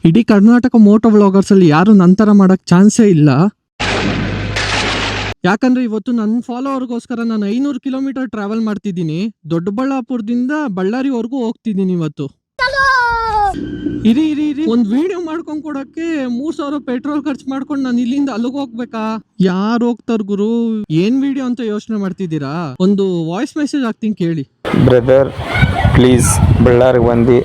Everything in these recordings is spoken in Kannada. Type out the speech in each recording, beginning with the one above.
ಇಡೀ ಕರ್ನಾಟಕ ಮೋಟೋ ವ್ಲಾಗರ್ಸ್ ಅಲ್ಲಿ ಯಾರು ನಂತರ ಮಾಡಕ್ ಚಾನ್ಸೇ ಇಲ್ಲ. ಯಾಕಂದ್ರೆ ಇವತ್ತು ನನ್ನ ಫಾಲೋವರ್ಗೋಸ್ಕರ ನಾನು 500 ಕಿಲೋಮೀಟರ್ ಟ್ರಾವೆಲ್ ಮಾಡ್ತಿದ್ದೀನಿ. ದೊಡ್ಡಬಳ್ಳಾಪುರದಿಂದ ಬಳ್ಳಾರಿವರೆಗೂ ಹೋಗ್ತಿದ್ದೀನಿ ಇವತ್ತು. ಇರಿ ಒಂದ್ ವಿಡಿಯೋ ಮಾಡ್ಕೊಂಡ್ ಕೊಡಕ್ಕೆ 3000 ಪೆಟ್ರೋಲ್ ಖರ್ಚು ಮಾಡ್ಕೊಂಡು ನಾನು ಇಲ್ಲಿಂದ ಅಲ್ಲಿಗೆ ಹೋಗ್ಬೇಕಾ? ಯಾರು ಹೋಗ್ತಾರ ಗುರು? ಏನ್ ವಿಡಿಯೋ ಅಂತ ಯೋಚನೆ ಮಾಡ್ತಿದ್ದೀರಾ? ಒಂದು ವಾಯ್ಸ್ ಮೆಸೇಜ್ ಹಾಕ್ತೀನಿ ಕೇಳಿ. ಬ್ರದರ್ ಪ್ಲೀಸ್ ಬಳ್ಳಾರಿಗೆ ಬಂದು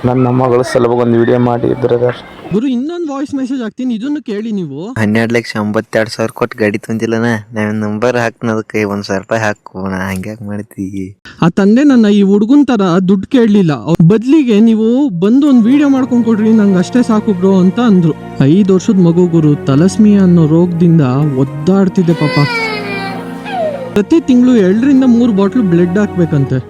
ನನ್ನ ಮಗಳ ಸಲುವಾಗಿ ಒಂದು ವಿಡಿಯೋ ಮಾಡಿ ಬ್ರದರ್. ಗುರು ಇನ್ನೊಂದು ವಾಯ್ಸ್ ಮೆಸೇಜ್ ಹಾಕ್ತೀನಿ, ಇದನ್ನು ಕೇಳಿ ನೀವು. 12,82,000 ಕೊಟ್ಟು ಗಾಡಿ ತಂದಿಲ್ಲನ, ನಾನು ನಂಬರ್ ಹಾಕ್ನ ಅದಕ್ಕೆ 1,000 ರೂಪಾಯಿ ಹಾಕೋಣ. ಹಂಗ್ಯಾಕ್ ಮಾಡ್ತೀವಿ? ಆ ತಂದೆ ನನ್ನ ಈ ಹುಡುಗನ್ ತರ ದುಡ್ಡು ಕೇಳಲಿಲ್ಲ, ಬದ್ಲಿಗೆ ನೀವು ಬಂದು ಒಂದು ವಿಡಿಯೋ ಮಾಡ್ಕೊಂಡ್ ಕೊಡ್ರಿ, ನಂಗೆ ಅಷ್ಟೇ ಸಾಕು ಬ್ರೋ ಅಂತ ಅಂದ್ರು. 5 ವರ್ಷದ ಮಗು ಗುರು, ತಲಸ್ಮಿಯಾ ಅನ್ನೋ ರೋಗದಿಂದ ಒದ್ದಾಡ್ತಿದೆ ಪಾಪ. ಪ್ರತಿ ತಿಂಗಳು 2 ರಿಂದ 3 ಬಾಟ್ಲು ಬ್ಲಡ್ ಹಾಕ್ಬೇಕಂತೆ.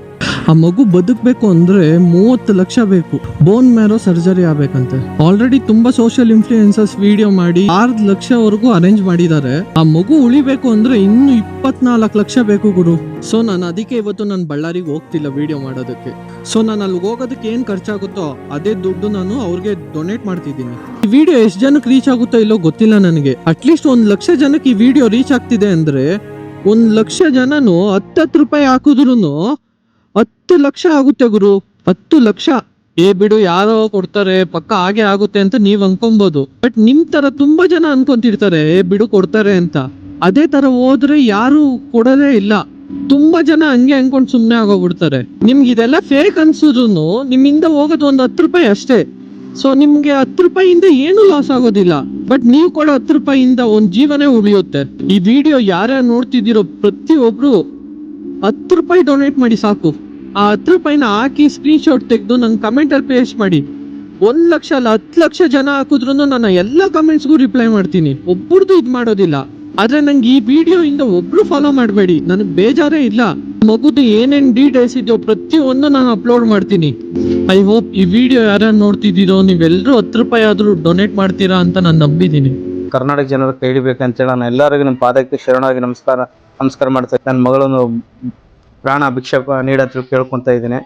ಆ ಮಗು ಬದುಕಬೇಕು ಅಂದ್ರೆ 30 ಲಕ್ಷ ಬೇಕು. ಬೋನ್ ಮ್ಯಾರೋ ಸರ್ಜರಿ ಆಗ್ಬೇಕಂತೆ. ಆಲ್ರೆಡಿ ತುಂಬಾ ಸೋಷಿಯಲ್ ಇನ್ಫ್ಲೂಯೆನ್ಸರ್ಸ್ ವಿಡಿಯೋ ಮಾಡಿ 6 ಲಕ್ಷವರೆಗೂ ಅರೇಂಜ್ ಮಾಡಿದ್ದಾರೆ. ಆ ಮಗು ಉಳಿಬೇಕು ಅಂದ್ರೆ ಇನ್ನು 24 ಲಕ್ಷ ಬೇಕು ಗುರು. ಸೊ ನಾನು ಅದಕ್ಕೆ ಇವತ್ತು ನಾನು ಬಳ್ಳಾರಿಗೆ ಹೋಗ್ತಿಲ್ಲ ವಿಡಿಯೋ ಮಾಡೋದಕ್ಕೆ. ಸೊ ನಾನು ಅಲ್ಲಿ ಹೋಗೋದಕ್ಕೆ ಏನ್ ಖರ್ಚಾಗುತ್ತೋ ಅದೇ ದುಡ್ಡು ನಾನು ಅವ್ರಿಗೆ ಡೊನೇಟ್ ಮಾಡ್ತಿದ್ದೀನಿ. ಈ ವಿಡಿಯೋ ಎಷ್ಟು ಜನಕ್ಕೆ ರೀಚ್ ಆಗುತ್ತೋ ಇಲ್ಲೋ ಗೊತ್ತಿಲ್ಲ ನನಗೆ. ಅಟ್ಲೀಸ್ಟ್ 1 ಲಕ್ಷ ಜನಕ್ಕೆ ಈ ವಿಡಿಯೋ ರೀಚ್ ಆಗ್ತಿದೆ ಅಂದ್ರೆ 1 ಲಕ್ಷ ಜನನು 10 ರೂಪಾಯಿ ಹಾಕಿದ್ರು 10 ಲಕ್ಷ ಆಗುತ್ತೆ ಗುರು. 10 ಲಕ್ಷ ಬಿಡು, ಯಾರೋ ಕೊಡ್ತಾರೆ ಪಕ್ಕ ಹಾಗೆ ಆಗುತ್ತೆ ಅಂತ ನೀವ್ ಅನ್ಕೊಬಹುದು. ಬಟ್ ನಿಮ್ ತರ ತುಂಬಾ ಜನ ಅನ್ಕೊಂತಿರ್ತಾರೆ ಬಿಡು ಕೊಡ್ತಾರೆ ಅಂತ. ಅದೇ ತರ ಹೋದ್ರೆ ಯಾರು ಕೊಡೋದೇ ಇಲ್ಲ. ತುಂಬಾ ಜನ ಹಂಗೆ ಅನ್ಕೊಂಡ್ ಸುಮ್ನೆ ಆಗೋಗ್ಬಿಡ್ತಾರೆ. ನಿಮ್ಗೆ ಇದೆಲ್ಲ ಫೇಕ್ ಅನ್ಸಿದ್ರು ನಿಮ್ಮಿಂದ ಹೋಗೋದು ಒಂದು 10 ರೂಪಾಯಿ ಅಷ್ಟೇ. ಸೊ ನಿಮ್ಗೆ 10 ರೂಪಾಯಿಯಿಂದ ಏನು ಲಾಸ್ ಆಗೋದಿಲ್ಲ. ಬಟ್ ನೀವು ಕೊಡೋ 10 ರೂಪಾಯಿಯಿಂದ ಒಂದ್ ಜೀವನೇ ಉಳಿಯುತ್ತೆ. ಈ ವಿಡಿಯೋ ಯಾರ್ಯಾರು ನೋಡ್ತಿದ್ದೀರೋ ಪ್ರತಿಯೊಬ್ರು 10 ರೂಪಾಯಿ ಡೊನೇಟ್ ಮಾಡಿ ಸಾಕು. ಆ 10 ರೂಪಾಯಿನ ಹಾಕಿ ಸ್ಕ್ರೀನ್ ಶಾಟ್ ತೆಗೆದು ನನ್ನ ಕಮೆಂಟ್ ಅಲ್ಲಿ ಪೇಸ್ಟ್ ಮಾಡಿ. 1 ಲಕ್ಷ ಅಲ್ಲ 10 ಲಕ್ಷ ಜನ ಹಾಕಿದ್ರು ನನ್ನ ಎಲ್ಲ ಕಮೆಂಟ್ಸ್ಗೂ ರಿಪ್ಲೈ ಮಾಡ್ತೀನಿ. ಒಬ್ಬರದು ಇದು ಮಾಡೋದಿಲ್ಲ. ಆದ್ರೆ ನಂಗೆ ಈ ವಿಡಿಯೋ ಇಂದ ಒಬ್ರು ಫಾಲೋ ಮಾಡಬೇಡಿ, ನನಗೆ ಬೇಜಾರೇ ಇಲ್ಲ. ಮಗುದು ಏನೇನ್ ಡೀಟೇಲ್ಸ್ ಇದೆಯೋ ಪ್ರತಿಯೊಂದು ನಾನು ಅಪ್ಲೋಡ್ ಮಾಡ್ತೀನಿ. ಐ ಹೋಪ್ ಈ ವಿಡಿಯೋ ಯಾರ್ಯಾರು ನೋಡ್ತಿದ್ದೀರೋ ನೀವೆಲ್ಲರೂ 10 ರೂಪಾಯಿ ಆದ್ರೂ ಡೊನೇಟ್ ಮಾಡ್ತೀರಾ ಅಂತ ನಾನು ನಂಬಿದ್ದೀನಿ. ಕರ್ನಾಟಕ ಜನರ ಕೈ ಹಿಡಿಬೇಕಂತೇಳಿ ನಾನು ಎಲ್ಲರಿಗೂ ನಮ್ಮ ಪಾದಕ್ಕೆ ಶರಣಾಗಿ ನಮಸ್ಕಾರ ಮಾಡ್ತೇನೆ. ನನ್ನ ಮಗಳನ್ನು ಪ್ರಾಣ ಭಿಕ್ಷೆ ನೀಡಂತ ಕೇಳ್ಕೊತಾ ಇದ್ದೀನಿ.